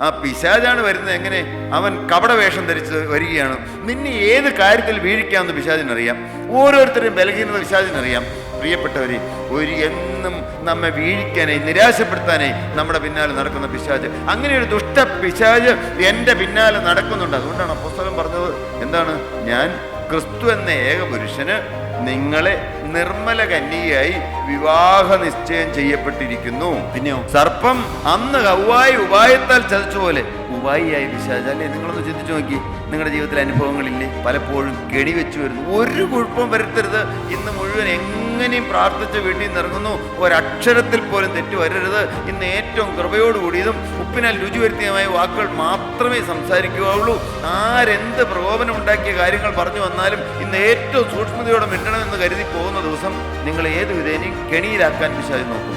ആ പിശാചാണ് വരുന്നത്. എങ്ങനെ? അവൻ കപടവേഷം ധരിച്ച് വരികയാണ്. നിന്നെ ഏത് കാര്യത്തിൽ വീഴിക്കാമെന്ന് പിശാചിനറിയാം. ഓരോരുത്തരുടെയും ബലഹീനത പിശാചിനറിയാം. പ്രിയപ്പെട്ടവരെ, എന്നും നമ്മെ വീഴിക്കാനായി, നിരാശപ്പെടുത്താനായി നമ്മുടെ പിന്നാലെ നടക്കുന്ന പിശാച്, അങ്ങനെ ഒരു ദുഷ്ട പിശാച് എൻ്റെ പിന്നാലെ നടക്കുന്നുണ്ട്. അതുകൊണ്ടാണ് അപ്പോസ്തലൻ പറഞ്ഞത് എന്താണ്? ഞാൻ ക്രിസ്തു എന്ന ഏക പുരുഷന് നിങ്ങളെ നിർമ്മല കന്യകയായി വിവാഹ നിശ്ചയം ചെയ്യപ്പെട്ടിരിക്കുന്നു. പിന്നെയോ, സർപ്പം അന്ന് ഹവ്വായെ ഉപായത്താൽ ചതച്ച പോലെ ഉപായിയായി പിശാച്. അല്ലേ? നിങ്ങളൊന്ന് ചിന്തിച്ചു നോക്കി. നിങ്ങളുടെ ജീവിതത്തിലെ അനുഭവങ്ങളില്ലേ? പലപ്പോഴും കെണി വെച്ച് വരുന്നു. ഒരു കുഴപ്പം വരുത്തരുത്. ഇന്ന് മുഴുവൻ എങ്ങനെയും പ്രാർത്ഥിച്ച് വീട്ടിൽ നിന്ന് ഇറങ്ങുന്നു. ഒരക്ഷരത്തിൽ പോലും തെറ്റ് വരരുത്. ഇന്ന് ഏറ്റവും കൃപയോടുകൂടിയതും ഉപ്പിനാൽ രുചി വരുത്തിയതുമായ വാക്കുകൾ മാത്രമേ സംസാരിക്കുകയുള്ളൂ. ആരെന്ത് പ്രകോപനം ഉണ്ടാക്കിയ കാര്യങ്ങൾ പറഞ്ഞു വന്നാലും ഇന്ന് ഏറ്റവും സൂക്ഷ്മതയോടെ മിണ്ടണമെന്ന് കരുതി പോകുന്ന ദിവസം നിങ്ങൾ ഏത് വിധേനയും കെണിയിലാക്കാൻ പിശാച് നോക്കും.